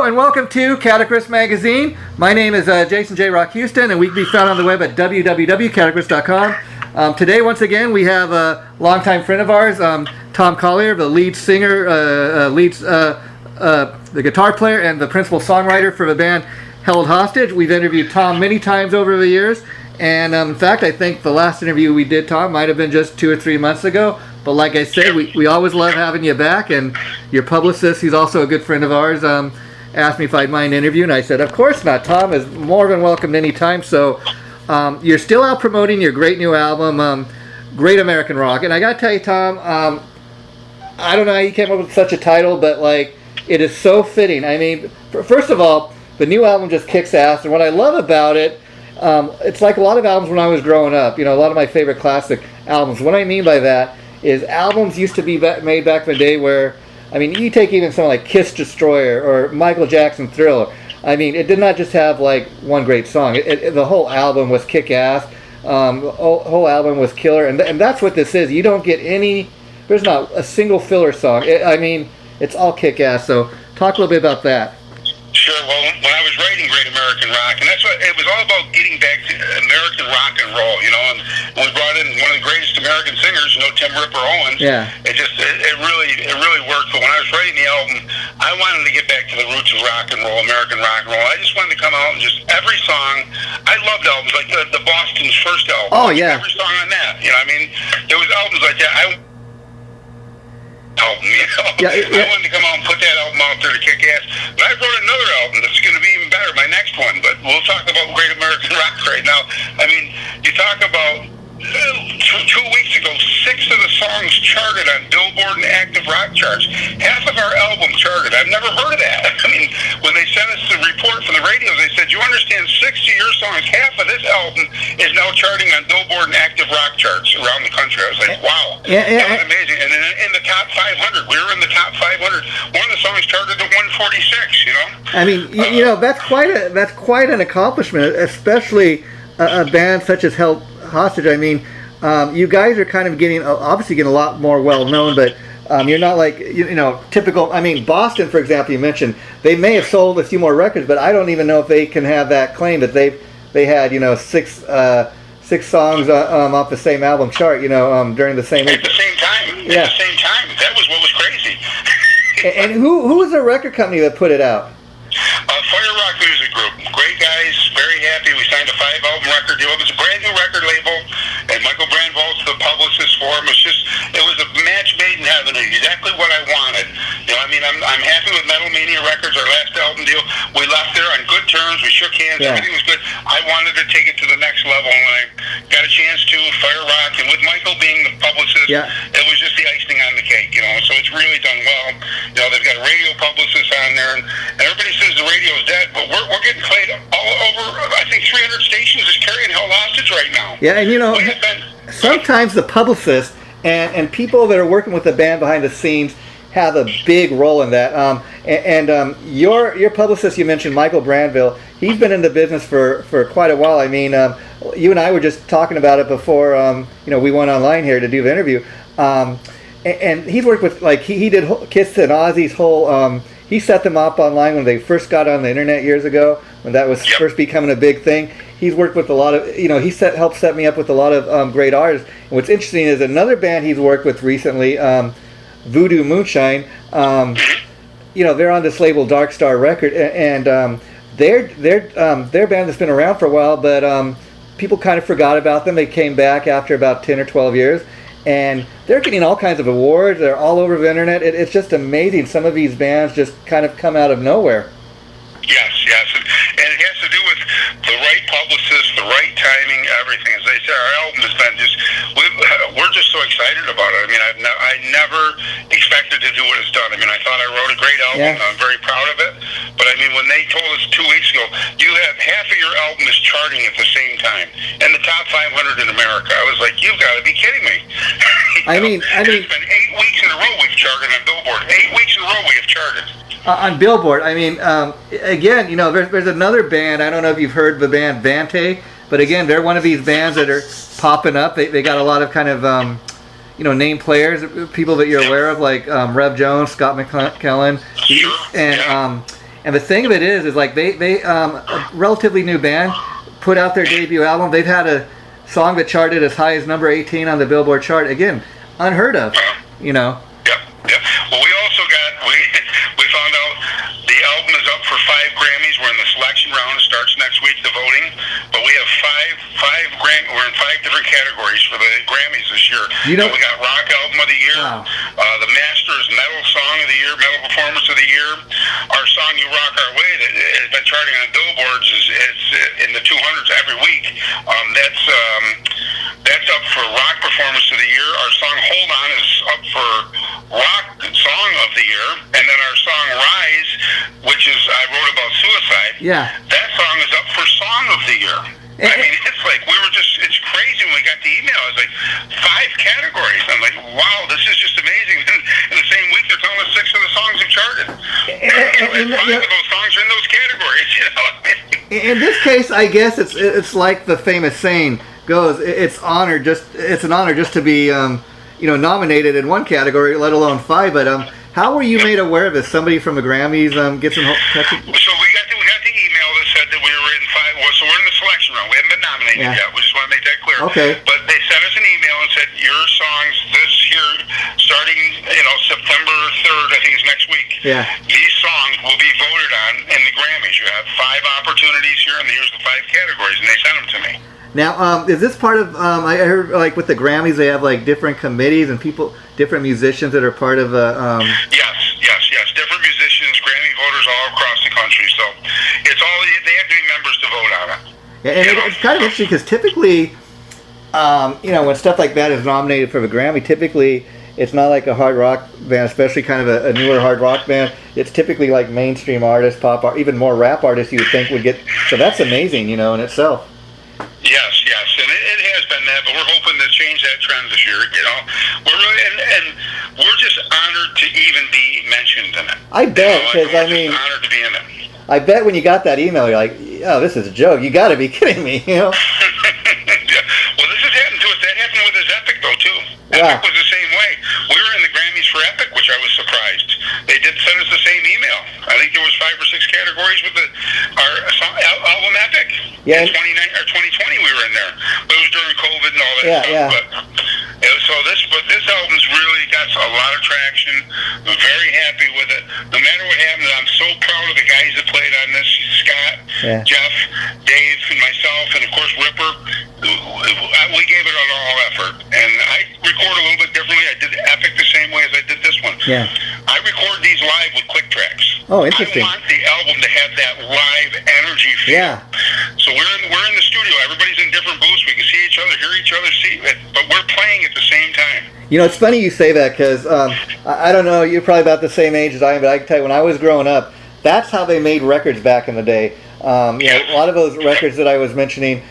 Hello and welcome to Guitarist Magazine. My name is Jason J. Rock Houston, and we can be found on the web at www.guitarist.com. Today, once again, we have a longtime friend of ours, Tom Collier, the lead singer, the guitar player, and the principal songwriter for the band Held Hostage. We've interviewed Tom many times over the years, and in fact, I think the last interview we did, Tom, might have been just 2 or 3 months ago. But like I said, we always love having you back, and your publicist, he's also a good friend of ours, asked me if I'd mind interviewing. I said, of course not. Tom is more than welcome anytime. So you're still out promoting your great new album, Great American Rock. And I got to tell you, Tom, I don't know how you came up with such a title, but like it is so fitting. I mean, first of all, the new album just kicks ass. And what I love about it, it's like a lot of albums when I was growing up. You know, a lot of my favorite classic albums. What I mean by that is albums used to be made back in the day where, I mean, you take even something like Kiss Destroyer or Michael Jackson Thriller. I mean, it did not just have like one great song. The whole album was kick-ass. The whole album was killer. And that's what this is. You don't get there's not a single filler song. I mean, it's all kick-ass. So talk a little bit about that. Sure. Well, when I was writing Great American Rock, and that's what it was all about, getting back to American rock and roll, you know. And we brought in one of the greatest American singers, you know, Tim Ripper Owens. Yeah. It really worked. But when I was writing the album, I wanted to get back to the roots of rock and roll, American rock and roll. I just wanted to come out and just every song. I loved albums like the Boston's first album. Oh yeah. Every song on that, you know. I mean, there was albums like that. Album, you know? I wanted to come out and put that album out there to kick ass. But I wrote another album that's going to be even better, my next one. But we'll talk about Great American Rock right now. I mean, you talk about 2 weeks ago, 6 of the songs charted on Billboard and Active Rock charts. Half of our album charted. I've never heard of that. I mean, when they sent us the report from the radios, they said, you understand 6 of your songs, half of this album is now charting on Billboard and Active Rock charts around the country. I was like, wow. That was amazing. And then in the top 500, we were in the top 500. One of the songs charted to 146, you know? I mean, you know, that's quite an accomplishment, especially a band such as Held Hostage. I mean, you guys are kind of obviously getting a lot more well known, but you're not like you know typical. I mean, Boston, for example, you mentioned they may have sold a few more records, but I don't even know if they can have that claim that they had six songs off the same album chart, you know, during the same week. At the same time. Yeah. At the same time. That was what was crazy. And who was the record company that put it out? Fire Rock Music Group. Great guys, very happy. We signed a 5-album record deal. It was a brand new record label, and Michael Brandvold's the publicist for him. It was a match made in heaven, exactly what I wanted. You know, I mean, I'm happy with Metal Mania Records, our last album deal. We left there on good terms. We shook hands. Yeah. Everything was good. I wanted to take it to the next level, and when I got a chance to, Fire Rock, and with Michael being the publicist, it was just the icing on the cake, you know. So it's really done well. You know, they've got a radio publicist on there, and everybody says the radio is dead, but we're getting played all over. I think 300 stations is carrying Held Hostage right now. Yeah, and you know, sometimes the publicist and people that are working with the band behind the scenes have a big role in that. Your publicist, you mentioned Michael Brandville. He's been in the business for quite a while. I mean, you and I were just talking about it before. We went online here to do the interview. And he's worked with, like, he did Kiss and Ozzy's whole. He set them up online when they first got on the internet years ago, when that was first becoming a big thing. He's worked with a lot of, he helped set me up with a lot of great artists. And what's interesting is another band he's worked with recently, Voodoo Moonshine. They're on this label Dark Star Record, and their band that's been around for a while, but people kind of forgot about them. They came back after about 10 or 12 years. And they're getting all kinds of awards. They're all over the internet. It's just amazing. Some of these bands just kind of come out of nowhere. Yes. And it has to do with the right publicist, the right timing, everything. As I said, our album has been we're just so excited about it. I mean, I never expected to do what it's done. I mean, I thought I wrote a great album. Yeah. I'm very proud of it. But I mean, when they told us 2 weeks ago, you have half of your album is charting at the same time in the top 500 in America, I was like, you've got to be kidding me. I mean, it's been 8 weeks in a row we've charted on Billboard. 8 weeks in a row we have charted. On Billboard. I mean, again, there's another band. I don't know if you've heard the band Vante, but again, they're one of these bands that are popping up. They got a lot of kind of name players, people that you're aware of, like Rev Jones, Scott McKellen, and And the thing of it is like they a relatively new band put out their debut album. They've had a song that charted as high as number 18 on the Billboard chart. Again, unheard of, you know. Yep. Well, we also we found out the album is up for 5 Grammys. We're in the selection round. It starts next week, the voting. But we have we're in 5 different categories for the Grammys this year. You know, we got Rock Album of the Year, wow. The Masters Metal Song of the Year, Metal Performance of the Year. Our song "You Rock Our Way" that has been charting on billboards is in the 200s every week. That's up for Rock Performance of the Year. Our song "Hold On" is up for Rock Song of the Year, and then our song "Rise," which is I wrote about suicide. Yeah. That song is up for Song of the Year. I mean, it's like it's crazy when we got the email. It's like 5 categories. I'm like, wow, this is just amazing. In the same week, they're telling us 6 of the songs have charted. And 5 of those songs are in those categories, you know. In this case, I guess it's like the famous saying goes, it's an honor just to be nominated in one category, let alone 5. But how were you made aware of this? Somebody from the Grammys gets in touch with you? So we got the email that said that we were in 5. Well, so we're in the selection round. We haven't been nominated yet. We just want to make that clear. Okay. But they sent us an email and said your songs this year, starting September 3rd, I think is next week. Yeah. These songs will be voted on in the Grammys. You have 5 opportunities here, and here's the 5 categories, and they sent them to me. Now, is this part of? I heard like with the Grammys, they have like different committees and different musicians that are part of. Yes. Different musicians, Grammy voters all across the country. So it's all they have to be members to vote on it. Yeah, and it's kind of interesting because typically, when stuff like that is nominated for the Grammy, typically it's not like a hard rock band, especially kind of a newer hard rock band. It's typically like mainstream artists, pop art, even more rap artists you would think would get. So that's amazing, in itself. Yes, and it has been that, but we're hoping to change that trend this year. We're really and we're just honored to even be mentioned in it. I bet, because we're honored to be in it. I bet when you got that email, you're like, "Oh, this is a joke. You got to be kidding me!" Yeah. Well, this has happened to us. That happened with his Epic though too. Yeah. Epic was the same way. We were in the Grammys for Epic, which I was surprised. They did send us the same email. I think there was 5 or 6 categories with our album Epic. Yeah. In 2020 we were in there, but it was during COVID and all that stuff. Yeah. But this album's really got a lot of traction. I'm very happy with it. No matter what happens, I'm so proud of the guys that played on this. Scott, Jeff, Dave, and myself, and of course Ripper. We gave it our all effort, and I record a little bit differently. I did Epic the same way as I did this one. Yeah. I record these live with quick tracks. Oh, interesting. I want the album to have that live energy feel. Yeah. So we're in the studio. Everybody's in different booths. We can see each other, hear each other, see it, but we're playing at the same time. It's funny you say that because I don't know. You're probably about the same age as I am, but I can tell you when I was growing up, that's how they made records back in the day. A lot of those records that I was mentioning.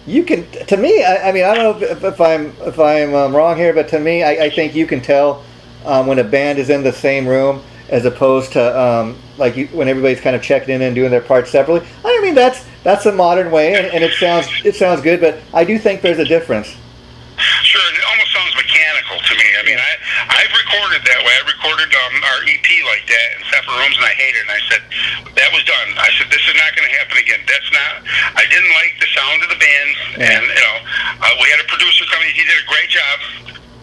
You can, to me, I mean, I don't know if I'm wrong here, but to me, I think you can tell when a band is in the same room as opposed to when everybody's kind of checking in and doing their parts separately. I mean, that's a modern way, and it sounds good, but I do think there's a difference. Sure, and it almost sounds mechanical to me. I mean, I've recorded that way. I recorded our EP like that in separate rooms, and I hated it. And I said, that was done. I said, this is not going to happen again. I didn't like the sound of the band, and we had a producer come in. He did a great job,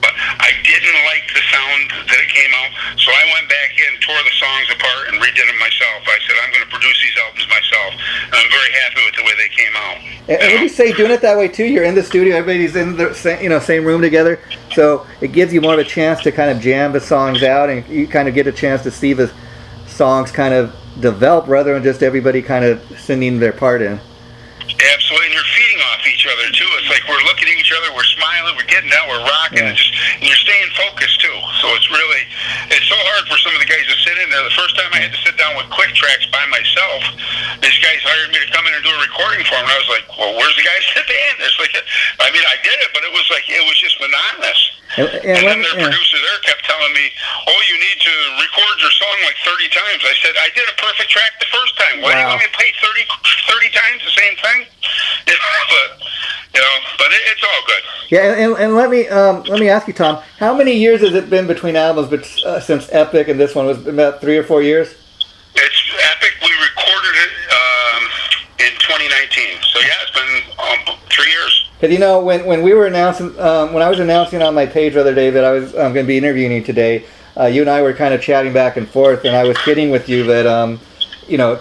but I didn't like the sound that it came out. So I went back in, tore the songs apart, and redid them myself. I said, I'm going to produce these albums myself, and I'm very happy with the way they came out. And would you say doing it that way too? You're in the studio, everybody's in the same room together, so it gives you more of a chance to kind of jam the songs out, and you kind of get a chance to see the songs kind of develop rather than just everybody kind of singing their part in. Absolutely, and you're feeding off each other too. It's like we're looking at each other, we're smiling, we're getting down, we're rocking, and you're staying focused too. So it's so hard for some of the guys to sit in there. The first time I had to sit down with quick tracks by myself, these guys hired me to come in and do a recording for them, and I was like, well, where's the guys in the band? It's like, I mean, I did it, but it was just monotonous. And then their producer there kept telling me, oh, you need to record your song like 30 times. I said, I did a perfect track the first time. Why do you want me to play 30 times the same thing? But it's all good. Yeah, and let me ask you, Tom, how many years has it been between albums since Epic and this one? Was it about 3 or 4 years? It's Because when we were announcing, when I was announcing on my page the other day that I was going to be interviewing you today, you and I were kind of chatting back and forth, and I was kidding with you that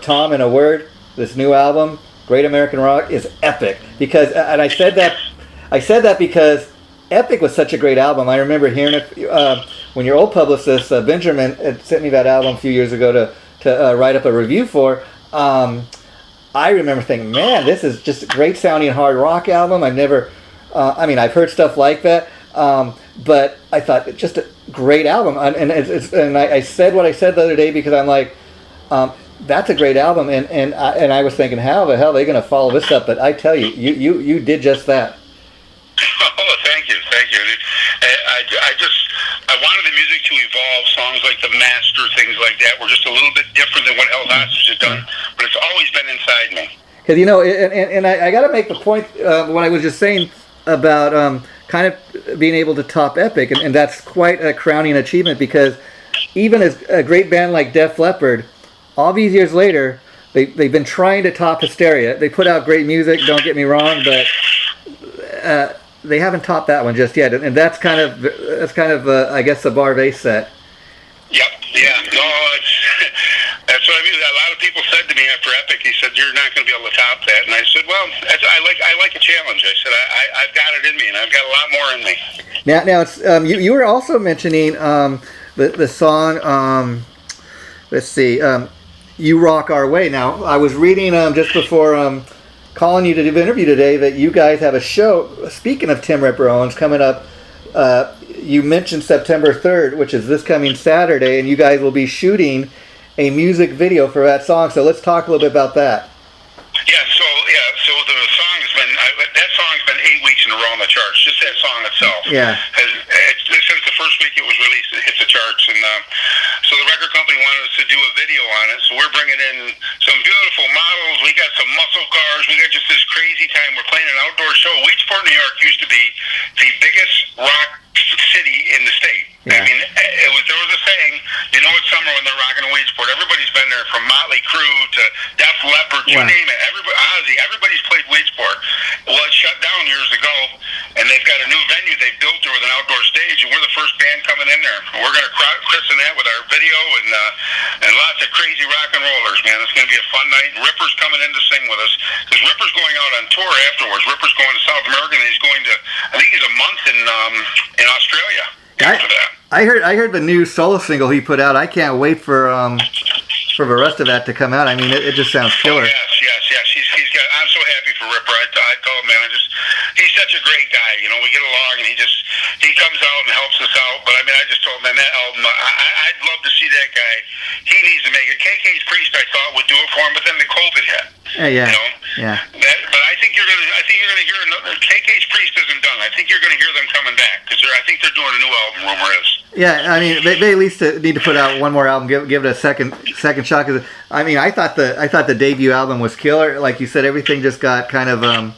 Tom, in a word, this new album, Great American Rock, is epic. Because, and I said that because Epic was such a great album. I remember hearing it when your old publicist Benjamin had sent me that album a few years ago to write up a review for. I remember thinking, man, this is just a great sounding hard rock album. I've heard stuff like that, but I thought it's just a great album. And I said what I said the other day because I'm like, that's a great album. And I was thinking, how the hell are they going to follow this up? But I tell you, you did just that. Oh, thank you. I wanted the music to evolve. Songs like The Master, things like that, were just a little bit different than what Held Hostage had done. But it's always been inside me. Because I got to make the point what I was just saying about kind of being able to top Epic, and that's quite a crowning achievement. Because even as a great band like Def Leppard, all these years later, they've been trying to top Hysteria. They put out great music. Don't get me wrong, but they haven't topped that one just yet, and that's kind of I guess the bar they set. Yep. Yeah. No, that's what I mean. A lot of people said to me after Epic, he said, "You're not going to be able to top that," and I said, "Well, I like a challenge." I said, "I've got it in me, and I've got a lot more in me." Now it's you were also mentioning the song. Let's see, "You Rock Our Way." Now I was reading just before calling you to do the interview today that you guys have a show. Speaking of Tim Ripper Owens coming up, you mentioned September 3rd, which is this coming Saturday, and you guys will be shooting a music video for that song. So let's talk a little bit about that. So the song's been 8 weeks in a row on the charts. Just that song itself. Yeah. Since the first week it was released, it hit the charts, and so the record company wanted us to do a video on it. So we're bringing in some beautiful models. We got some muscle cars. We got just this crazy time. We're playing an outdoor show. Weedsport, New York, used to be the biggest rock city in the state. Yeah. I mean, there was a saying, it's summer when they're rocking in Weedsport. Everybody's been there, from Motley Crue to Def Leppard, you name it. Ozzy, everybody's played Weedsport. Well, it shut down years ago, and they've got a new venue they've built there with an outdoor stage, and we're the first band coming in there. We're going to christen that with our video and lots of crazy rock and rollers, man. It's going to be a fun night. Ripper's coming in to sing with us, because Ripper's going out on tour afterwards. Ripper's going to South America, and he's going to, I think he's a month in Australia after that. I heard the new solo single he put out. I can't wait for the rest of that to come out. I mean, it just sounds killer. Oh, yes. I'm so happy for Ripper. I told him, man, he's such a great guy. We get along, and he comes out and helps us out. But I mean, I just told him, man, that album, I'd love to see that guy. He needs to make it. KK's Priest, I thought, would do it for him, but then the COVID hit. Yeah. But I think you're gonna hear another. KK's Priest isn't done. I think you're gonna hear them coming back, because I think they're doing a new album. Rumor is. Yeah, I mean, they at least need to put out one more album. Give it a second shot. Cause I mean, I thought the debut album was killer. Like you said, everything just got kind of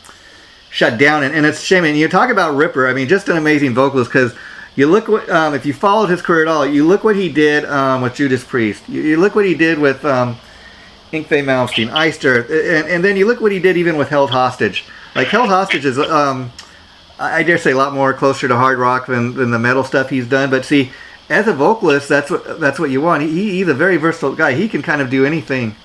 shut down, and it's a shame. And you talk about Ripper. I mean, just an amazing vocalist. Because you look what if you followed his career at all, you look what he did with Judas Priest. You look what he did with Yngwie Malmsteen, Eister, and then you look what he did even with Held Hostage. Like Held Hostage is, I dare say, a lot more closer to hard rock than the metal stuff he's done. But see, as a vocalist, that's what you want. He's a very versatile guy. He can kind of do anything.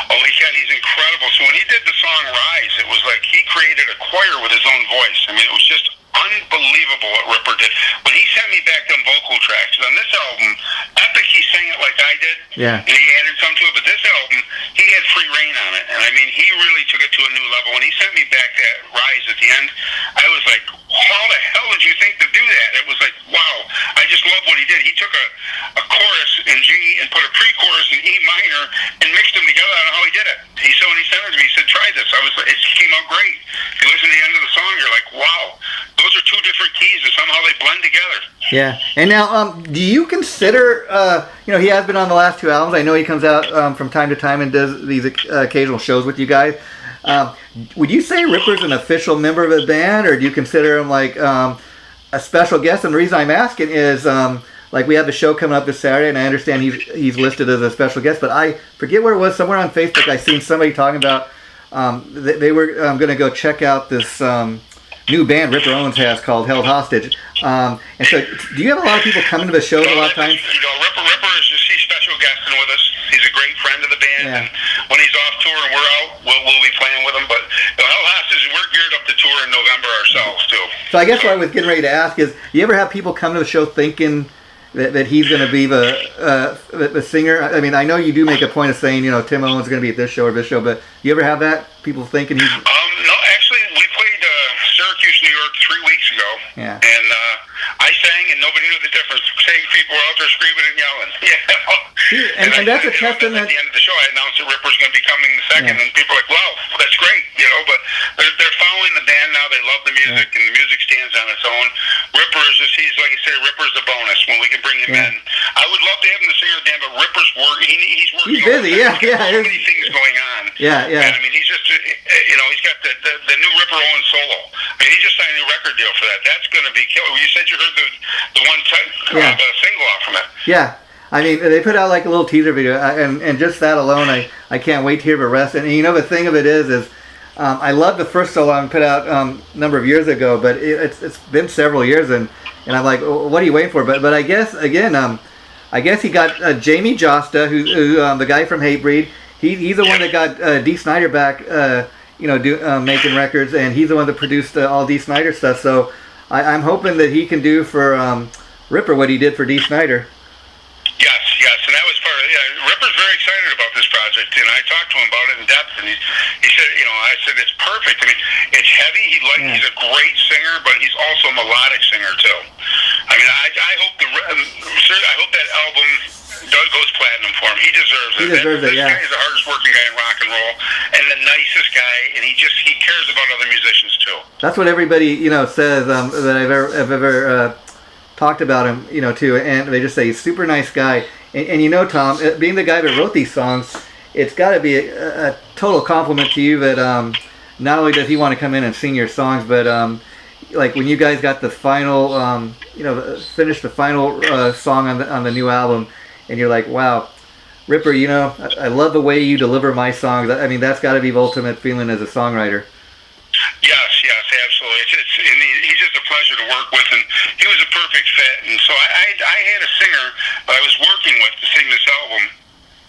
Oh, he can. He's incredible. So when he did the song Rise, it was like he created a choir with his own voice. I mean, it was just unbelievable what Ripper did. When he sent me back them vocal tracks, on this album, Epic, he sang it like I did. Yeah. And he added some to it, but this album, he had free reign on it. And I mean, he really took it to a new level. When he sent me back that Rise at the end, I was like, how the hell did you think to do that? It was like, wow, I just love what he did. He took a chorus in G and put a pre-chorus in E minor and mixed them together. I don't know how he did it. When he sent it to me, he said, try this. It came out great. If you listen to the end of the song, you're like, wow, those are two different keys, and somehow they blend together. Yeah. And now, do you consider, he has been on the last two albums. I know he comes out from time to time and does these occasional shows with you guys. Would you say Ripper's an official member of the band, or do you consider him like a special guest? And the reason I'm asking is, like, we have the show coming up this Saturday, and I understand he's listed as a special guest, but I forget where it was. Somewhere on Facebook, I seen somebody talking about they were going to go check out this new band Ripper Owens has called Held Hostage. And so, do you have a lot of people coming to the shows a lot of times? Ripper is just, he's special guesting with us. He's a great friend of the band, and when he's off tour and we're out, we'll be playing with him. But Held Hostage, we're geared up to tour in November ourselves too. So I guess what I was getting ready to ask is, you ever have people come to the show thinking that he's going to be the singer? I mean, I know you do make a point of saying, Tim Owens is going to be at this show or this show, but you ever have that? People thinking he's... No, actually, we played Syracuse, New York 3 weeks ago. Yeah. And I sang, and nobody knew the difference. Saying people were out there screaming and yelling. Yeah. And that's a testament... At the end of the show, I announced that Ripper's going to be coming the second, and people are like, wow, that's great, but they're following the band now. They love the music, and the music stands on its own. Ripper is just, he's like you say, Ripper's a bonus when we can bring him in. I would love to have him the singer again, but Ripper's he's working. He's busy, There's so many things going on. Yeah. And I mean, he's just, he's got the new Ripper Owens solo. I mean, he just signed a new record deal for that. That's going to be killer. You said you heard the one single off from it. Yeah. I mean, they put out like a little teaser video, and just that alone, I can't wait to hear the rest. And the thing of it is I love the first solo I put out a number of years ago, but it's been several years, and I'm like, what are you waiting for? But I guess again, I guess he got Jamie Josta, who the guy from Hatebreed. He's the one that got Dee Snider back, making records, and he's the one that produced all Dee Snider stuff. So I'm hoping that he can do for Ripper what he did for Dee Snider. Yes, and that was part of it. Ripper's very excited about this project, and I talked to him about it in depth, and he said, I said, it's perfect. I mean, it's heavy. He's a great singer, but he's also a melodic singer, too. I mean, I hope that album goes platinum for him. He deserves it. This guy is the hardest working guy in rock and roll, and the nicest guy, and he cares about other musicians, too. That's what everybody, says that I've ever talked about him, too, and they just say he's a super nice guy. And Tom, being the guy that wrote these songs, it's got to be a total compliment to you that not only does he want to come in and sing your songs, but like when you guys got the final, finished the final song on the new album, and you're like, wow, Ripper, I love the way you deliver my songs. I mean, that's got to be the ultimate feeling as a songwriter. Yes, absolutely. He's just a pleasure to work with, and he was a perfect fit. And so I had a singer that I was working with to sing this album,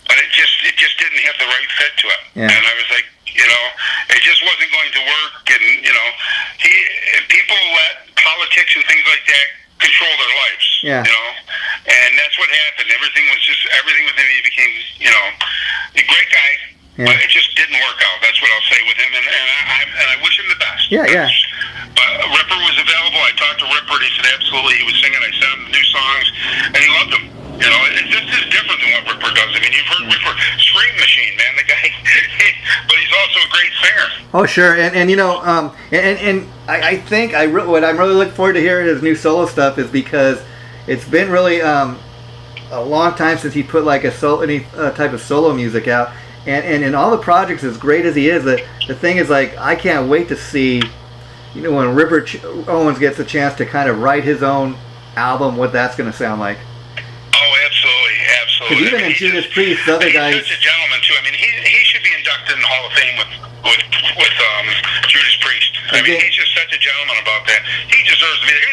but it just didn't have the right fit to it. Yeah. And I was like, it just wasn't going to work. And people let politics and things like that control their lives. Yeah. And that's what happened. Everything with him, he became, a great guy. Yeah. But it just didn't work out. That's what I'll say with him, and I wish him the best. Yeah. But Ripper was available. I talked to Ripper, and he said absolutely he was singing. I sent him the new songs, and he loved them. This is different than what Ripper does. I mean, you've heard Ripper, scream machine, man, the guy. But he's also a great singer. Oh, sure, and I think what I'm really looking forward to hearing his new solo stuff is because it's been really a long time since he put like any type of solo music out. And in all the projects, as great as he is, the thing is, like, I can't wait to see, when Ripper Owens gets a chance to kind of write his own album, what that's going to sound like. Oh, absolutely. Because even in Judas Priest, the other guys... He's such a gentleman, too. I mean, he should be inducted in the Hall of Fame with Judas Priest. I mean, he's just such a gentleman about that. He deserves to be there.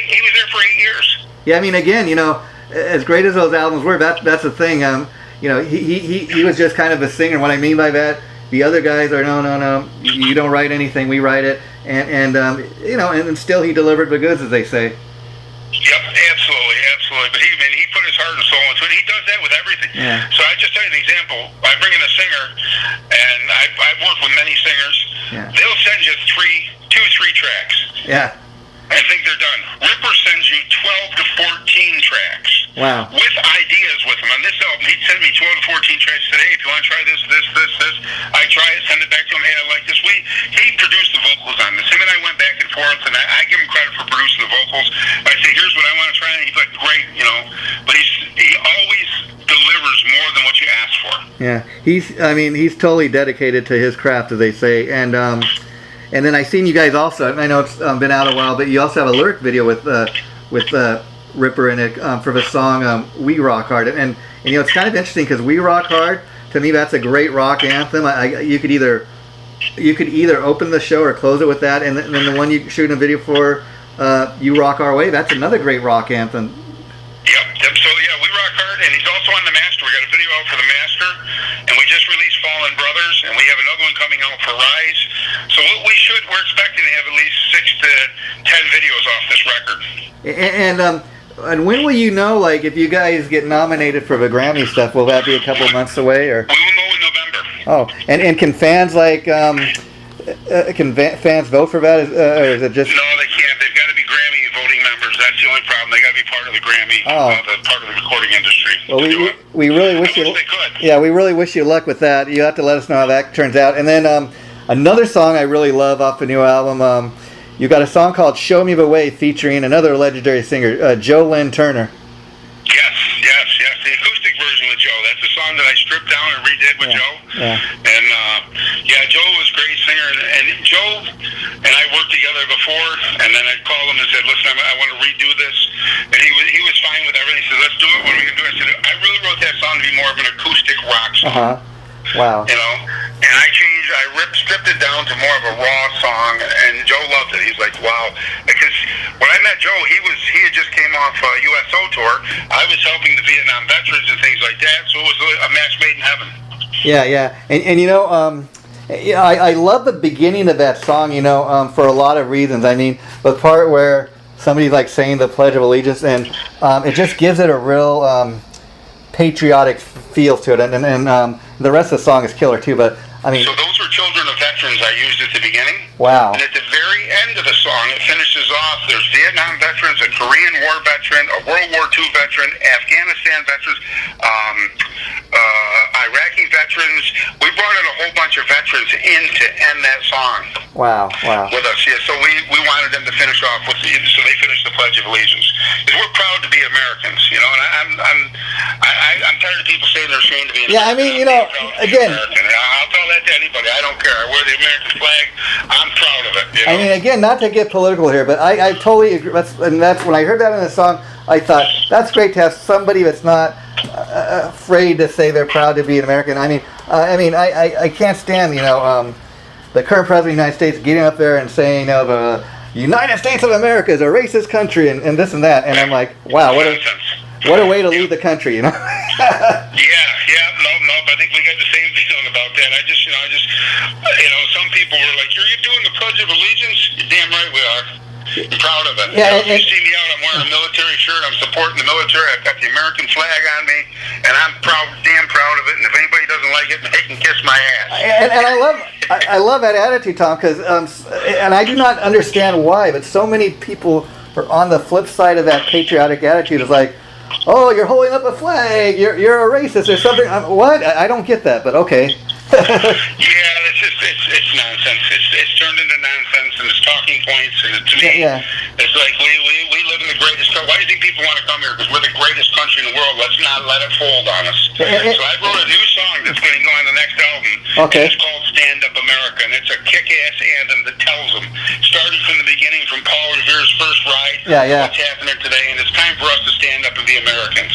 He was there for 8 years. Yeah, I mean, again, as great as those albums were, that's the thing. He was just kind of a singer. What I mean by that, the other guys are no, you don't write anything, we write it, and still he delivered the goods, as they say. Yep, absolutely. But he put his heart and soul into it. He does that with everything. Yeah. So I just tell you an example. I bring in a singer, and I've worked with many singers. Yeah. They'll send you 3 tracks. Yeah. I think they're done. Ripper sends you 12 to 14 tracks. Wow. With ideas with him. On this album, he'd send me 12 to 14 tracks today. If you want to try this. I try it, send it back to him. Hey, I like this. He produced the vocals on this. Him and I went back and forth, and I give him credit for producing the vocals. I say, here's what I want to try, and he's like, great, But he always delivers more than what you ask for. Yeah. He's totally dedicated to his craft, as they say, and then I seen you guys also. I know it's been out a while, but you also have a lyric video with Ripper in it for the song "We Rock Hard," and it's kind of interesting because "We Rock Hard" to me that's a great rock anthem. You could either you could either open the show or close it with that, and then the one you shooting a video for, "You Rock Our Way." That's another great rock anthem. Yep. So yeah, We Rock Hard, and he's also on the Master. We got a video out for the Master, and we just released Fallen Brothers, and we have another one coming out for Rise. So we're expecting to have at least 6 to 10 videos off this record. And when will you know, like, if you guys get nominated for the Grammy stuff? Will that be a couple months away, or? We will know in November. Oh, and can fans fans vote for that, or is it just? No, they can't. They've got to be Grammy voting members. That's the only problem. They got to be part of the Grammy, part of the recording industry. Well, we really wish you. They could. Yeah, we really wish you luck with that. You have to let us know how that turns out. And then another song I really love off the new album. You got a song called "Show Me the Way" featuring another legendary singer, Lynn Turner. Yes. The acoustic version with Joe. That's a song that I stripped down and redid with Joe. Yeah. And Joe was a great singer. And Joe and I worked together before. And then I called him and said, "Listen, I want to redo this." And he was fine with everything. He said, "Let's do it. What are we gonna do?" I said, "I really wrote that song to be more of an acoustic rock song." Wow. You know, and I stripped it down to more of a raw song, and Joe loved it. He's like, "Wow," because when I met Joe, he had just came off a USO tour. I was helping the Vietnam veterans and things like that, so it was a match made in heaven. Yeah, and you know, I love the beginning of that song. You know, for a lot of reasons. I mean, the part where somebody's like saying the Pledge of Allegiance, and it just gives it a real patriotic feel to it, and the rest of the song is killer too. But I mean, so those were children of veterans I used at the beginning. Wow. And at the very end of the song, it finishes off. There's Vietnam veterans, a Korean War veteran, a World War II veteran, Afghanistan veterans, Iraqi veterans. We brought in a whole bunch of veterans in to end that song. Wow. With us, yeah. So we wanted them to finish off with so they finished the Pledge of Allegiance. Because we're proud to be Americans, you know. And I'm tired of people saying they're ashamed to be American. Yeah, I mean, you know, again. I'll tell that to anybody. I don't care. I wear the American flag. I'm proud of it. You know? I mean, again, not to get political here, but I totally agree. That's when I heard that in the song, I thought that's great to have somebody that's not afraid to say they're proud to be an American. I mean, I can't stand, you know, the current president of the United States getting up there and saying, you know, the United States of America is a racist country and this and that, and I'm like, wow, what a way to lead the country, you know. No, but I think we got the same feeling about that. I just, some people were like, "Are you doing the Pledge of Allegiance?" You're damn right we are. I'm proud of it. Yeah, you see me out, I'm wearing a military shirt, I'm supporting the military, I've got the American flag on me, and I'm damn proud of it, and if anybody doesn't like it, they can kiss my ass. And I love that attitude, Tom, because, and I do not understand why, but so many people are on the flip side of that patriotic attitude. It's like, "Oh, you're holding up a flag, you're a racist," or something. What? I don't get that, but okay. Yeah, it's nonsense. It's turned into nonsense, and it's talking points, and to me, it's like we live in the greatest country. Why do you think people want to come here? Because we're the greatest country in the world. Let's not let it fold on us. So I wrote a new song that's going to go on the next album. Okay. And it's called "Stand Up America," and it's a kick-ass anthem that tells them, starting from the beginning, from Paul Revere's first ride, what's happening today, and it's time for us to stand up and be Americans.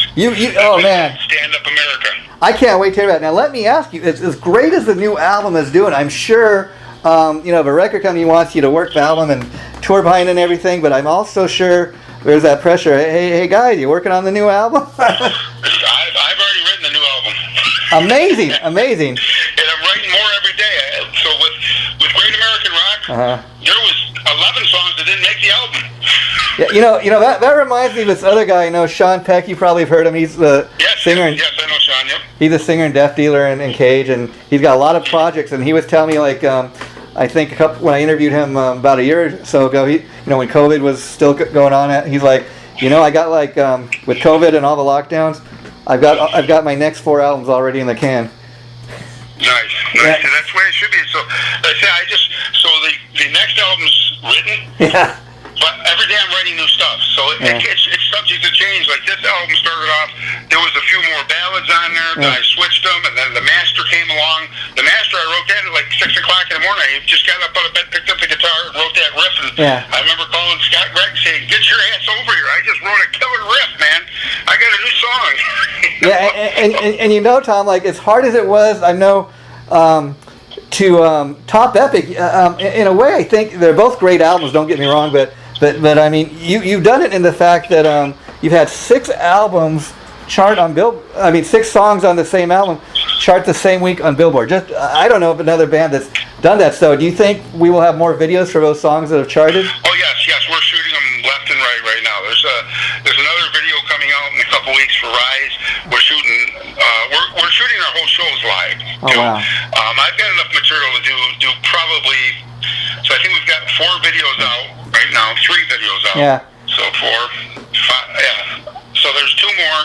Oh man. Stand Up America. I can't wait to hear that. Now, let me ask you, as great as the new album is doing, I'm sure, if a record company wants you to work the album and tour behind and everything, but I'm also sure there's that pressure. Hey guys, you working on the new album? I've already written the new album. Amazing. And I'm writing more every day. So with Great American Rock, there was 11 songs that didn't make the album. Yeah, you know that reminds me of this other guy. Sean Peck. You probably have heard him. He's the singer. Yes, I know Sean. Yep. He's a singer and Deaf Dealer in Cage, and he's got a lot of projects. And he was telling me, like, I think when I interviewed him about a year or so ago, when COVID was still going on, he's like, I got like with COVID and all the lockdowns, I've got my next 4 albums already in the can. Nice. Yeah. That's the way it should be. So I say the next album's written. Yeah. But every day I'm writing new stuff, so it's subject to change. Like this album started off, there was a few more ballads on there, then I switched them, and then the Master came along. The Master, I wrote that at like 6 o'clock in the morning. I just got up out of bed, picked up the guitar, and wrote that riff, and I remember calling Scott Gregg saying, "Get your ass over here, I just wrote a killer riff, man. I got a new song." Yeah, and Tom, like, as hard as it was, I know, Top Epic, in a way, I think they're both great albums. Don't get me wrong, but I mean, you've done it in the fact that you've had 6 albums chart on I mean, 6 songs on the same album chart the same week on Billboard. Just I don't know of another band that's done that. So, do you think we will have more videos for those songs that have charted? Oh yes, we're shooting them left and right now. There's another video coming out in a couple weeks for Rise. We're shooting our whole shows live. Oh wow! I've got enough material to do probably. So I think we've got 4 videos out right now, 3 videos out. Yeah. So 4, 5, yeah. So there's 2 more.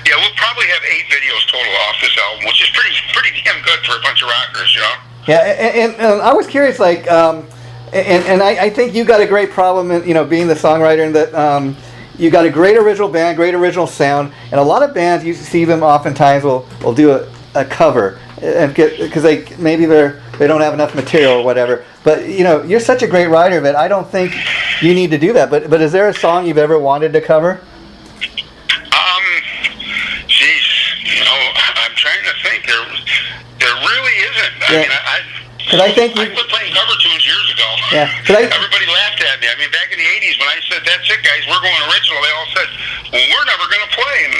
Yeah, we'll probably have 8 videos total off this album, which is pretty damn good for a bunch of rockers, you know. Yeah, and I was curious, like, and I think you got a great problem in, being the songwriter, and that you got a great original band, great original sound, and a lot of bands, you see them oftentimes will do a cover, and because they don't have enough material or whatever. But you're such a great writer that I don't think you need to do that. But is there a song you've ever wanted to cover? I'm trying to think. There really isn't. Yeah. I quit playing cover tunes years ago. Yeah. Everybody laughed at me. I mean, back in the 80s when I said, "That's it, guys, we're going original," they all said, "Well, we're never going to play." And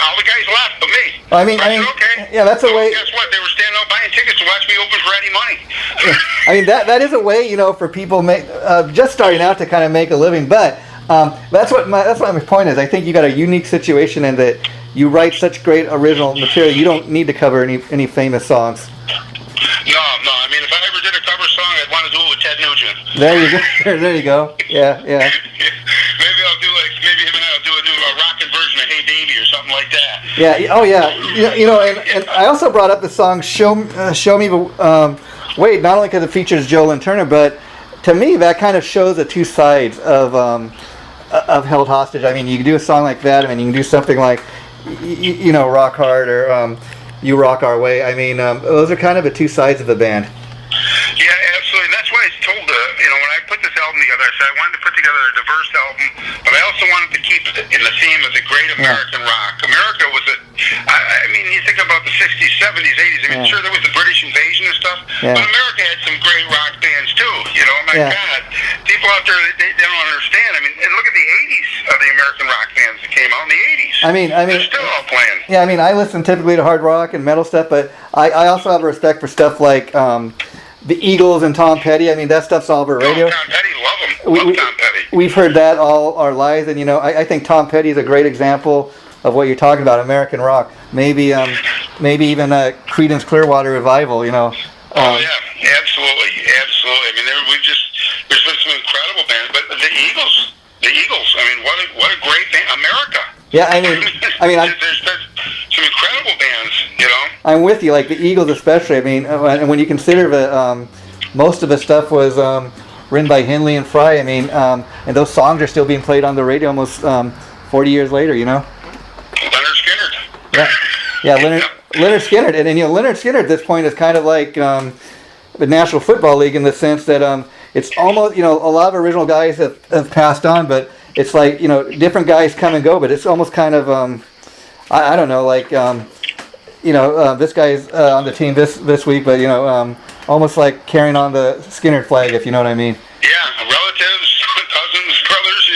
all the guys laughed but me. I mean, okay. Yeah, that's a way. Guess what? They were standing out buying tickets to watch me open for any money. I mean, that is a way, for people just starting out to kind of make a living. But that's what my point is. I think you got a unique situation in that you write such great original material. You don't need to cover any famous songs. No. I mean, if I ever did a cover song, I'd want to do it with Ted Nugent. There you go. There you go. Yeah. Maybe I'll do maybe him and I'll do a rockin' version of "Hey Baby" or something like that. Yeah. Oh yeah. And I also brought up the song "Show Me the Way," not only because it features Joe Lynn Turner, but to me that kind of shows the two sides of Held Hostage. I mean, you can do a song like that, and then you can do something like Rock Hard or You Rock Our Way. I mean, those are kind of the two sides of the band. Yeah, absolutely. And that's why I told when I put this album together, I said I wanted to put together a diverse album, but I also wanted to keep it in the theme of the great American rock. America was I mean, you think about the 60s, 70s, 80s. I mean, sure, there was the British invasion and stuff, but America had some great rock bands too. God, people out there, they don't understand. I mean, and look at the 80s of the American rock bands that came out in the 80s. I mean, they're still all playing. Yeah, I mean, I listen typically to hard rock and metal stuff, but I also have a respect for stuff like the Eagles and Tom Petty. I mean, that stuff's all over radio. Tom Petty, love him. Love Tom Petty. We've heard that all our lives, and I think Tom Petty is a great example of what you're talking about, American rock. Maybe even Creedence Clearwater Revival. Oh yeah, absolutely. I mean, there's been some incredible bands, but the Eagles. I mean, what a great band, America. Yeah, I mean, there's been some incredible bands. I'm with you, like the Eagles especially. I mean, and when you consider that most of the stuff was written by Henley and Fry. I mean, and those songs are still being played on the radio almost 40 years later. Leonard Skinner. Yeah, Leonard Skinner, and Leonard Skinner at this point is kind of like the National Football League in the sense that it's almost a lot of original guys have passed on, but it's like different guys come and go, but it's almost kind of I don't know, like this guy's on the team this week, but almost like carrying on the Skinner flag, if you know what I mean. Yeah, relatives, cousins, brothers,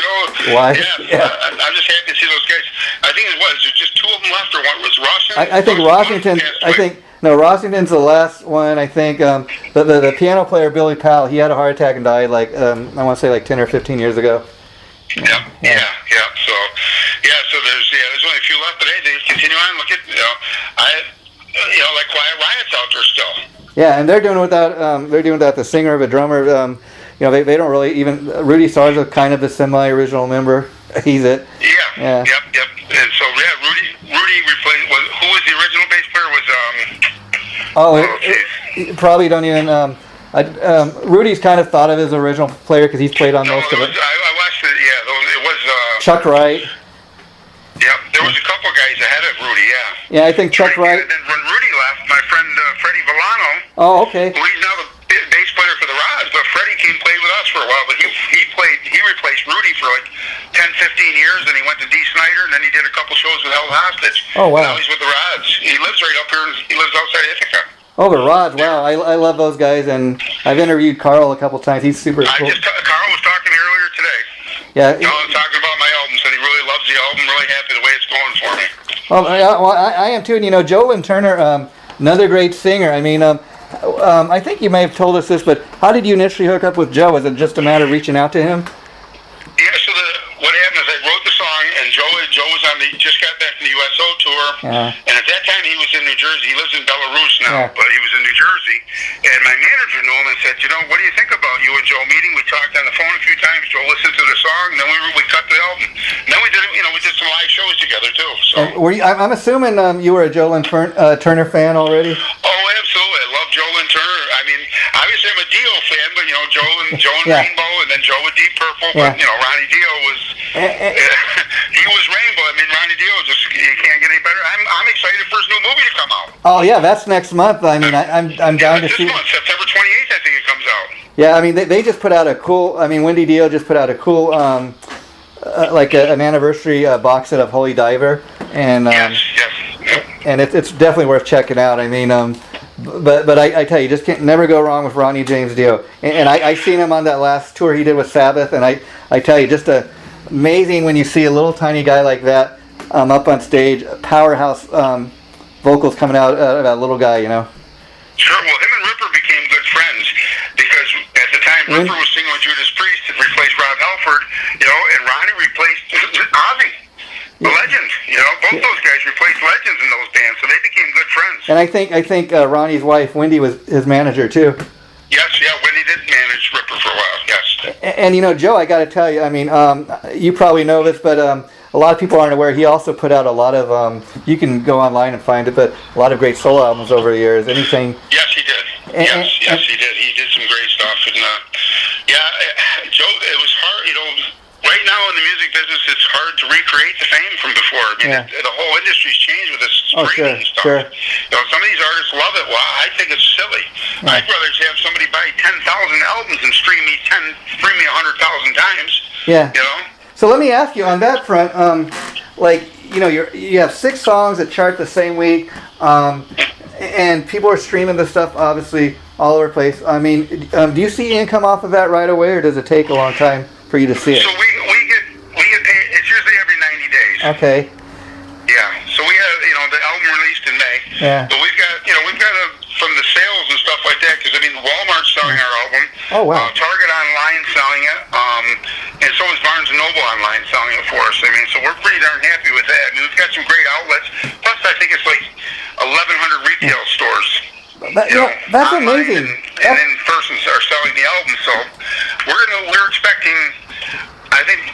Why? Yeah. I'm just happy to see those guys. I think there's just 2 of them left, or what was Washington? I think Washington. Washington's the last one. I think the piano player Billy Powell, he had a heart attack and died like I want to say like 10 or 15 years ago. Yeah. So there's only a few left, but hey, they continue on. Look at like Quiet Riot's out there still. Yeah, and they're doing without the singer, the drummer. They don't really even. Rudy Sarzo, kind of a semi-original member. He's it. Yeah. Yep. And so Rudy replaced. Who was the original bass player? Was probably don't even. Rudy's kind of thought of as original player because he's played on most of it. I watched it. Yeah, it was Chuck Wright. Yep, there was a couple guys ahead of Rudy. Yeah, I think Chuck Wright. And then when Rudy left, my friend Freddie Villano. Oh, okay. Who he's now the bass player for the Rods, but Freddie came play with us for a while. But he replaced Rudy for like 10, 15 years, and he went to D. Snyder, and then he did a couple shows with Held Hostage. Oh wow. Now he's with the Rods. He lives right up here. He lives outside Ithaca. Oh, but Raj, wow, I love those guys, and I've interviewed Carl a couple times. He's super cool. Carl was talking to me earlier today. Yeah. Carl was talking about my album, said he really loves the album, really happy the way it's going for me. Well, I am too, and Joe Lynn Turner, another great singer. I mean, I think you may have told us this, but how did you initially hook up with Joe? Was it just a matter of reaching out to him? Yeah, so what happened is I wrote the song, and Joe was just got back from the USO tour, and at that time he was in New Jersey. He lives in Belarus now, but he was in New Jersey, and my manager knew him and said, what do you think about you and Joe meeting? We talked on the phone a few times. Joe listened to the song, and then we cut the album. And then we did some live shows together too. So I'm assuming you were a Joe Lynn Turner fan already. Oh, absolutely. I love Joe Lynn Turner. I mean, obviously I'm a Dio fan, but Joe and Rainbow, and then Joe with Deep Purple. But Ronnie Dio was he was Rainbow. I mean, Ronnie Dio you can't get any better. I'm excited for his new movie to come out. Oh yeah, that's next month. I mean, I'm down to see. This month, September 28th, I think it comes out. Yeah, I mean, they just put out a cool. I mean, Wendy Dio just put out a cool like an anniversary box set of Holy Diver, and and it's definitely worth checking out. I mean, but I tell you, just can't never go wrong with Ronnie James Dio. And I seen him on that last tour he did with Sabbath, and I tell you, just amazing when you see a little tiny guy like that up on stage, powerhouse vocals coming out of that little guy, Sure. Well, him and Ripper became good friends because at the time Ripper was singing with Judas Priest and replaced Rob Halford, and Ronnie replaced Ozzy. The legend, both those guys replaced legends in those bands, so they became good friends. And I think Ronnie's wife Wendy was his manager too. Yes, Wendy did manage Ripper for a while. Yes. And Joe, I got to tell you, I mean, you probably know this, but a lot of people aren't aware. He also put out a lot of. You can go online and find it, but a lot of great solo albums over the years. Anything? Yes, he did. Yes, he did. He did some great stuff, and Joe, it was hard, Right now in the music business, it's hard to recreate the fame from before. I mean, the whole industry's changed with this streaming stuff. Sure. Some of these artists love it. Well, I think it's silly. I'd rather have somebody buy 10,000 albums and stream me 100,000 times. Yeah. So let me ask you on that front. You have 6 songs that chart the same week, and people are streaming this stuff obviously all over the place. I mean, do you see income off of that right away, or does it take a long time for you to see it? So we get paid. It's usually every 90 days. Okay. Yeah. So we have the album released in May. Yeah. But we've got from the sales and stuff like that, because Walmart's selling our album. Oh wow. Target online selling it, and so is Barnes and Noble online selling it for us. I mean, so we're pretty darn happy with that. I mean, we've got some great outlets. Plus, I think it's like 1,100 retail stores. That's amazing. And then persons are selling the album, so we're expecting. I think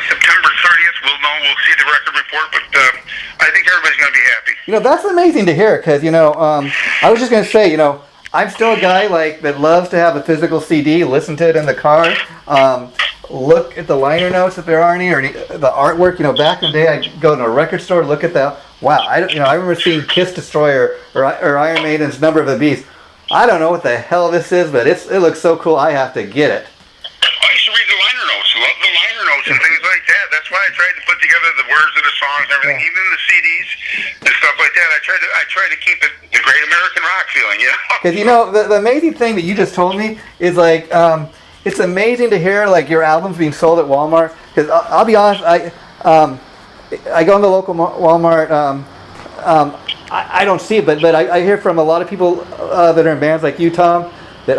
September 30th we'll see the record report, but I think everybody's going to be happy. That's amazing to hear, because I was just going to say, I'm still a guy that loves to have a physical CD, listen to it in the car, look at the liner notes if there are any, or the artwork. Back in the day, I'd go to a record store, look at that. Wow, I remember seeing Kiss Destroyer or Iron Maiden's Number of the Beast. I don't know what the hell this is, but it looks so cool. I have to get it. I used to read the liner notes. Love the liner notes and things like that. That's why I tried to put together the words of the songs and everything, even the CDs and stuff like that. I try to keep it the great American rock feeling, Because the amazing thing that you just told me is it's amazing to hear your albums being sold at Walmart. Because I'll be honest, I go in the local Walmart. I don't see it, but I hear from a lot of people that are in bands like you, Tom, that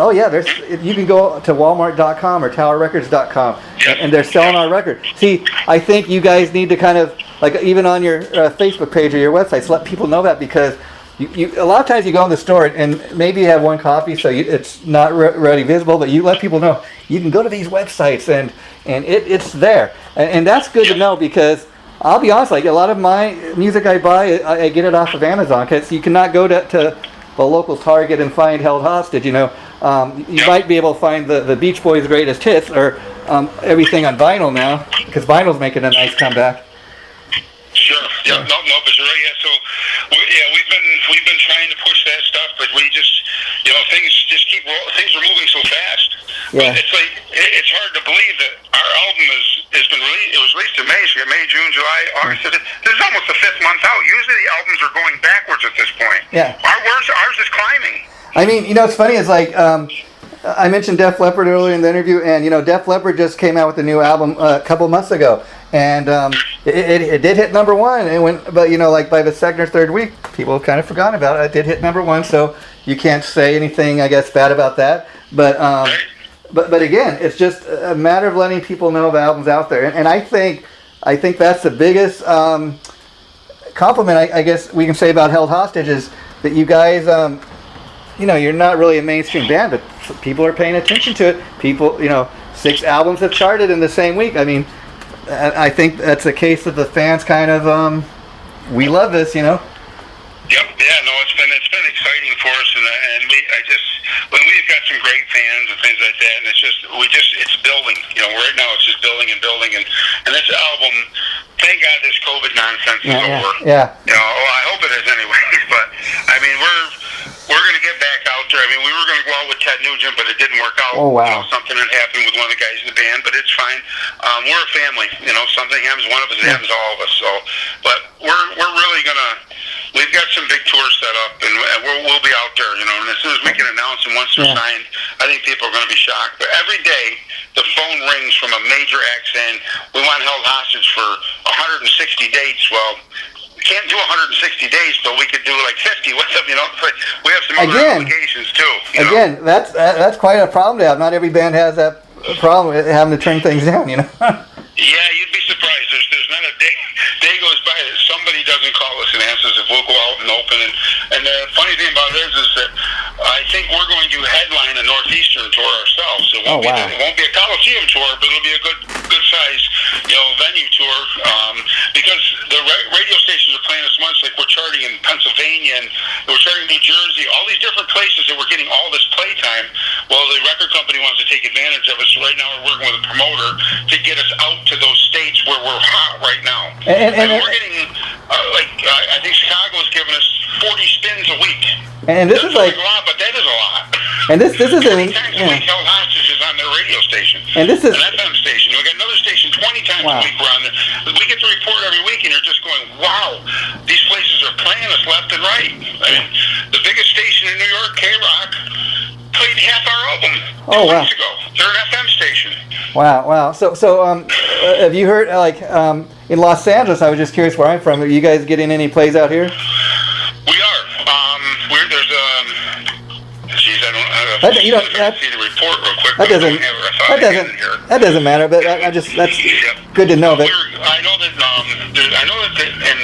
you can go to Walmart.com or TowerRecords.com and they're selling our record. See, I think you guys need to kind of even on your Facebook page or your websites, let people know that, because you a lot of times you go in the store and maybe you have one copy, so it's not readily visible, but you let people know you can go to these websites and it's there, and that's good to know, because I'll be honest, a lot of my music I buy, I get it off of Amazon, because you cannot go to the local Target and find Held Hostage. You might be able to find the Beach Boys' greatest hits or everything on vinyl now, because vinyl's making a nice comeback. Sure. Yeah. No, but you're right. Yeah. So, we've been trying to push that stuff, but we just, things just keep rolling. Things are moving so fast. Yeah. But it's hard to believe that our album has been released. It was released in May. So May, June, July, August. This is almost the 5th month out. Usually the albums are going backwards at this point. Yeah. Ours is climbing. I mean, it's funny. It's like I mentioned Def Leppard earlier in the interview, and Def Leppard just came out with a new album a couple months ago, and it did hit number one. And but like by the second or third week, people kind of forgot about it. It did hit number one, so you can't say anything, I guess, bad about that. But again, it's just a matter of letting people know of albums out there, and I think that's the biggest compliment I guess we can say about Held Hostage is that you guys, you're not really a mainstream band, but people are paying attention to it. People, 6 albums have charted in the same week. I mean, I think that's a case of the fans kind of, we love this, Yep. Yeah. No, it's been exciting for us, and when we've got some great fans and things like that, and it's building. Right now it's just building and building, and this album, thank God this COVID nonsense is over. Yeah. I hope it is anyway. But I mean, we're going to get back out there. I mean, we were going to go out with Ted Nugent, but it didn't work out. Oh wow. Something had happened with one of the guys in the band, but it's fine. We're a family. Something happens to one of us, it happens to all of us. So, but we're really gonna. We've got some big tours set up, and we'll be out there. And as soon as we can announce them once they're signed, I think people are going to be shocked. But every day, the phone rings from a major act saying, "We want Held Hostage for 160 dates." Well, we can't do 160 days, but we could do like 50 with them. But we have some other obligations too. Again, that's quite a problem to have. Not every band has that problem with having to turn things down. Yeah, you'd be surprised. There's not a day goes by that somebody doesn't call us and ask us if we'll go out and open. And the funny thing about it is that I think we're going to headline a Northeastern tour ourselves. It won't be a Coliseum tour, but it'll be a good size venue tour, because the radio stations are playing us months. Like we're charting in Pennsylvania and we're charting in New Jersey, all these different places that we're getting all this playtime. Well, the record company wants to take advantage of us. So right now we're working with a promoter to get us out to those states where we're hot right now. And we're getting I think Chicago's giving us 40 spins a week. And this is like a lot, but that is a lot. And this is 20 times a week Held Hostage is on their radio station. And this is an FM station. We got another station 20 times a week we're on there. We get the report every week, and you're just going, wow, these places are playing us left and right. I mean, the biggest station in New York, K-Rock, played half our album 2 weeks ago. They're an FM station. Wow. So have you heard in Los Angeles? I was just curious where I'm from. Are you guys getting any plays out here? We are. There's you don't see the report real quick. That doesn't matter. But that's good to know. But I know that in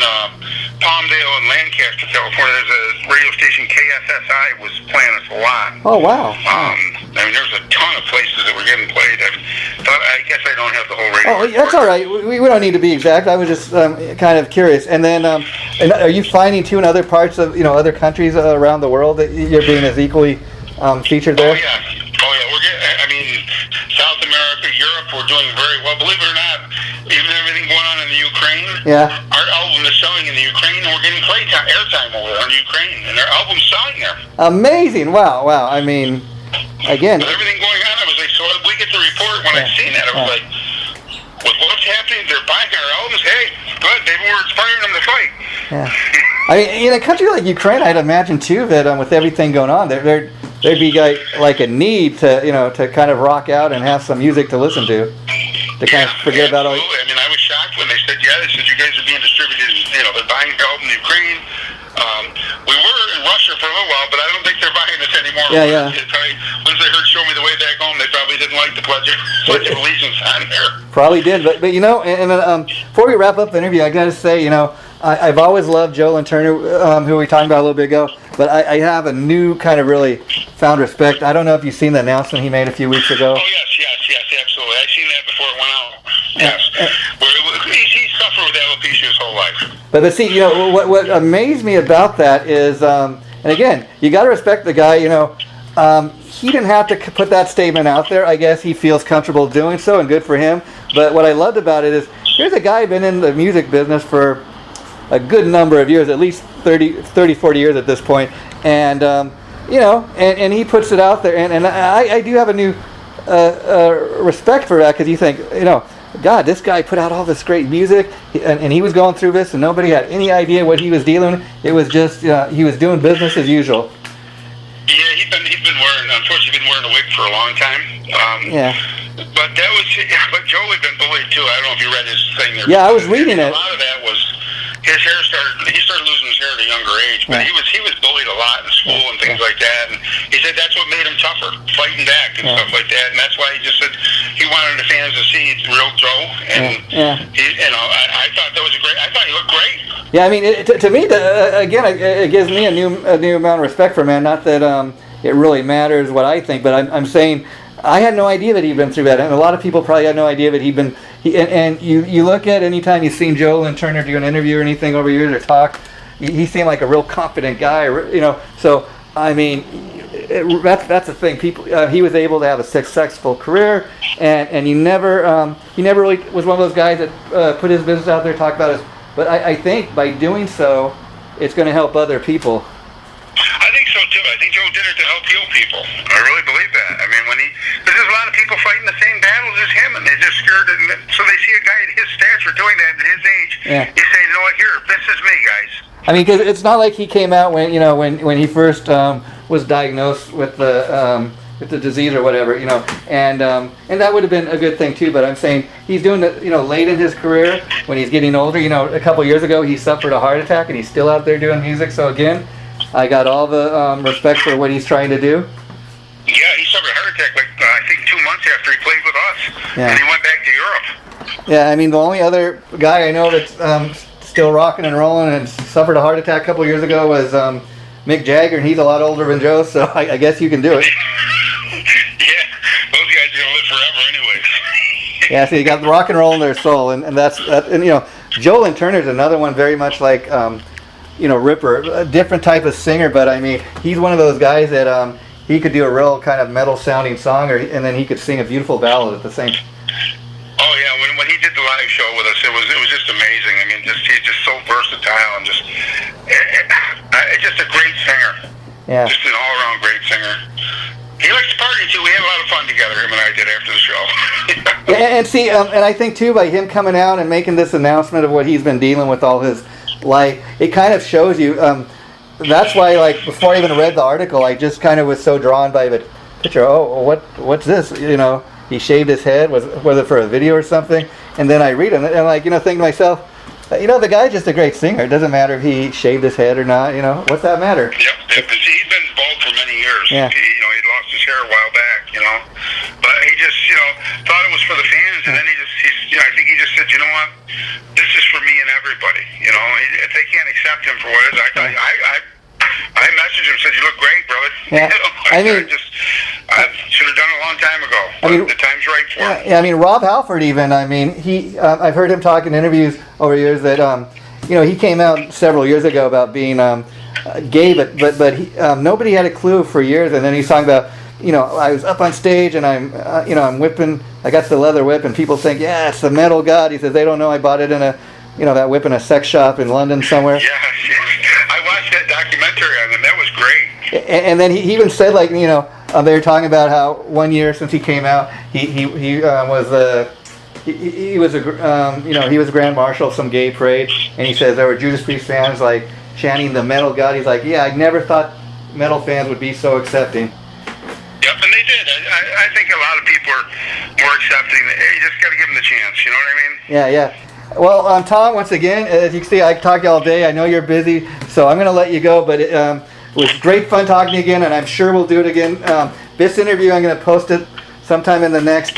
Palmdale and Lancaster, California, there's a radio station, KSSI, was playing us a lot. Oh wow. I mean, there's a ton of places that were getting played. I guess I don't have the whole radio. Oh, that's all right. We don't need to be exact. I was just kind of curious. And then, and are you finding too in other parts of other countries around the world that you're being as equally featured there? Oh yeah. We're getting. I mean, South America, Europe, we're doing very well. Believe it or not, even everything going on in the Ukraine. Yeah. Our album is selling in the Ukraine, and we're getting airtime over there in Ukraine, and our album's selling there. Amazing! Wow. I mean, again. With everything going on, I was like, so we get the report when I seen that. I was like, with what's happening, they're buying our albums. Hey, good. Maybe we're inspiring them to fight. Yeah. I mean, in a country like Ukraine, I'd imagine too that with everything going on, there'd be like a need to to kind of rock out and have some music to listen to kind of forget about all. I mean, I was shocked when they said, they said you guys are being distributed. They're buying your album in Ukraine. We were in Russia for a little while, but I don't think they're buying this anymore. Yeah. Once they heard "Show Me the Way Back Home," they probably didn't like the Pledge of Allegiance on there. Probably did, but and before we wrap up the interview, I got to say, I've always loved Joe Lynn Turner, who we talked about a little bit ago, but I have a new kind of really found respect. I don't know if you've seen the announcement he made a few weeks ago. Oh yes, absolutely. I've seen that before it went out. Yes, he suffered with alopecia his whole life. But see, what amazed me about that is, and again, you got to respect the guy. He didn't have to put that statement out there. I guess he feels comfortable doing so, and good for him. But what I loved about it is, here's a guy who's been in the music business for a good number of years, at least 30, 40 years at this point, and and he puts it out there, and I do have a new respect for that, because you think, God, this guy put out all this great music, and he was going through this, and nobody had any idea what he was dealing with. It was just he was doing business as usual. Yeah, he he's been wearing, unfortunately, been wearing a wig for a long time. Yeah. But Joe had been bullied too. I don't know if you read his thing there. Yeah, I was reading it. A lot of that was his hair he started losing his hair at a younger age, but he was bullied a lot in school and things like that. And he said that's what made him tougher, fighting back and stuff like that. And that's why he just said he wanted the fans to see real Joe. And I thought that was I thought he looked great. Yeah, I mean, to me, again, it gives me a new amount of respect for him, man. Not that it really matters what I think, but I'm saying I had no idea that he'd been through that, and a lot of people probably had no idea that he'd been. And you look at any time you've seen Joe Lynn Turner do an interview or anything over years or talk, he seemed like a real confident guy, you know. So I mean, that's the thing. People, he was able to have a successful career, and he never really was one of those guys that put his business out there, talk about his. But I think by doing so, it's going to help other people. I think so too. I think Joe did it to help heal people. I really believe that. I mean, because there's a lot of people fighting the same battles as him, and they're just scared. So they see a guy at his stature doing that at his age. Yeah. He's saying, you know what, here, this is me, guys. I mean, because it's not like he came out when he first was diagnosed with the disease or whatever, you know, and that would have been a good thing too. But I'm saying he's doing it, you know, late in his career when he's getting older. You know, a couple years ago he suffered a heart attack, and he's still out there doing music. So again, I got all the respect for what he's trying to do. Yeah, he suffered a heart attack I think 2 months after he played with us, and he went back to Europe. Yeah, I mean, the only other guy I know that's still rocking and rolling and suffered a heart attack a couple years ago was Mick Jagger, and he's a lot older than Joe, so I guess you can do it. Yeah, those guys are gonna live forever, anyways. Yeah, so you got the rock and roll in their soul, and you know, Joe Lynn Turner's another one very much like you know, Ripper, a different type of singer, but I mean, he's one of those guys that he could do a real kind of metal sounding song, and then he could sing a beautiful ballad at the same. Oh yeah, when he did the live show with us, it was just amazing. I mean, he's just so versatile and just a great singer. Yeah. Just an all-around great singer. He likes to party too. We had a lot of fun together, him and I did after the show. Yeah, and see, and I think too, by him coming out and making this announcement of what he's been dealing with all his life, it kind of shows you. That's why, like, before I even read the article, I just kind of was so drawn by the picture. Oh, what's this? You know, he shaved his head. Was it for a video or something? And then I read it, and like, you know, think to myself, you know, the guy's just a great singer. It doesn't matter if he shaved his head or not. You know, what's that matter? Yep. He's been bald for many years. Yeah. You know, he'd lost his hair a while back. You know, but he just, you know, thought it was for the fans, and then I think he just said, you know what, this is for me and everybody. You know, if they can't accept him for what it is, I messaged him, said, you look great, brother. Yeah. I should have done it a long time ago. But the time's right for him. Yeah, I mean, Rob Halford even, I mean, he, I've heard him talk in interviews over years that, you know, he came out several years ago about being gay, but he, nobody had a clue for years, and then he's talking about, you know, I was up on stage and I'm whipping, I got the leather whip, and people think, yeah, it's the metal god. He says, they don't know I bought it in that whip in a sex shop in London somewhere. Yeah, I watched that documentary on him. That was great. And then he even said, like, you know, they were talking about how 1 year since he came out, he was a grand marshal of some gay parade, and he says there were Judas Priest fans like chanting the metal god. He's like, yeah, I never thought metal fans would be so accepting. Yep, and they did. I think a lot of people are more accepting. You just got to give them the chance. You know what I mean? Yeah. Well, Tom, once again, as you can see, I can talk to you all day. I know you're busy, so I'm going to let you go, but it was great fun talking to you again, and I'm sure we'll do it again. This interview, I'm going to post it sometime in the next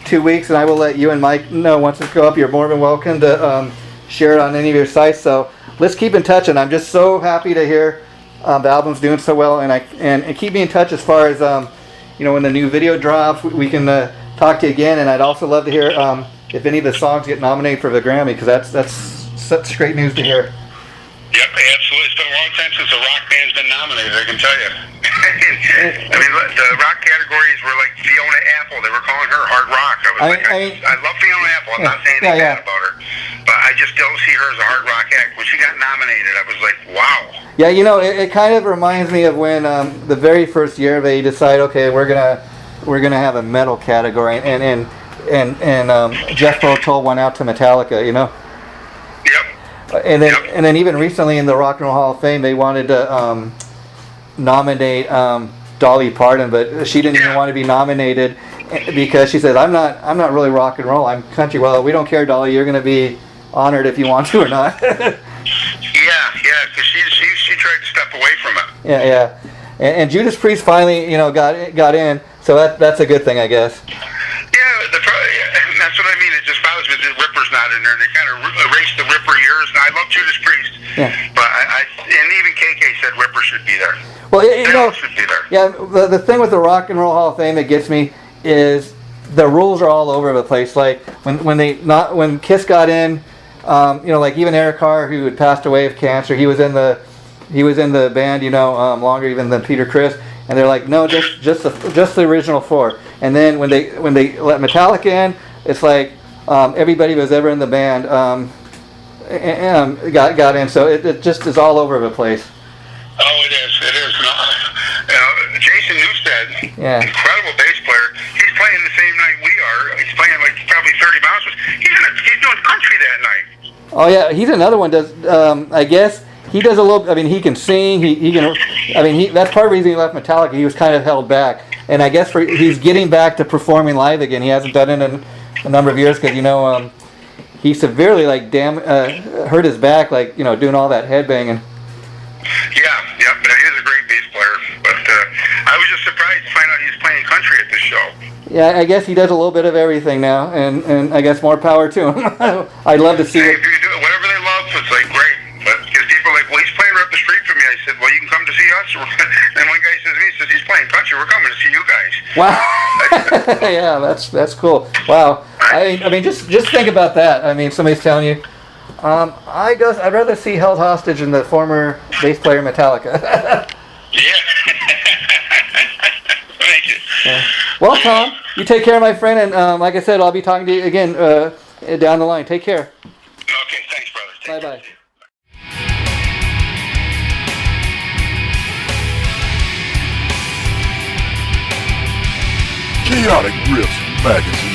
2 weeks, and I will let you and Mike know once it go up. You're more than welcome to share it on any of your sites, so let's keep in touch, and I'm just so happy to hear the album's doing so well, and keep me in touch as far as, you know, when the new video drops, we can talk to you again, and I'd also love to hear if any of the songs get nominated for the Grammy, because that's such great news to hear. Yep, absolutely. It's been a long time since a rock band's been nominated, I can tell you. I mean, the rock categories were like Fiona Apple. They were calling her hard rock. I love Fiona Apple. I'm not saying anything bad about her, but I just don't see her as a hard rock act. When she got nominated, I was like, wow. Yeah, you know, it kind of reminds me of when the very first year they decide, okay, we're gonna have a metal category, and Jeff Roll went out to Metallica, you know. Yep. And then even recently in the Rock and Roll Hall of Fame, they wanted to nominate Dolly Parton, but she didn't even want to be nominated because she said, I'm not really rock and roll, I'm country. Well, we don't care, Dolly, you're going to be honored if you want to or not. Yeah, because she tried to step away from it. Yeah. And Judas Priest finally, got in, so that's a good thing, I guess. Yeah, that's what I mean. It just bothers me that Ripper's not in there. They kind of erased the Ripper years, and I love Judas Priest. Yeah. But and even KK said Ripper should be there. Well, should be there. Yeah, the thing with the Rock and Roll Hall of Fame that gets me is the rules are all over the place. Like when Kiss got in, like even Eric Carr, who had passed away of cancer, he was in the band, longer even than Peter Criss, and they're like, no, just the original four. And then when they let Metallica in, it's like everybody who was ever in the band got in. So it just is all over the place. Oh, it is. Jason Newsted, incredible bass player. He's playing the same night we are. He's playing like probably 30 miles. He's doing country that night. Oh yeah, he's another one. I guess he does a little. I mean, he can sing. He can. I mean, that's part of the reason he left Metallica. He was kind of held back, and I guess he's getting back to performing live again. He hasn't done it in a number of years because he severely hurt his back, doing all that headbanging. Yeah, but he is a great bass player. But I was just surprised to find out he's playing country at this show. Yeah, I guess he does a little bit of everything now, and I guess more power to him. I'd love to see it. If you do whatever they love, it's like great. But because people are like, well, he's playing right up the street from me. I said, well, you can come to see us. And one guy says to me, he's playing country. We're coming to see you guys. Wow. Yeah, that's cool. Wow. I mean, just think about that. I mean, somebody's telling you. I'd rather see held hostage than the former bass player Metallica. Yeah. Thank you. Yeah. Well, Tom, you take care, my friend, and like I said, I'll be talking to you again down the line. Take care. Okay, thanks, brother. Bye-bye. Chaotic Riffs Magazine.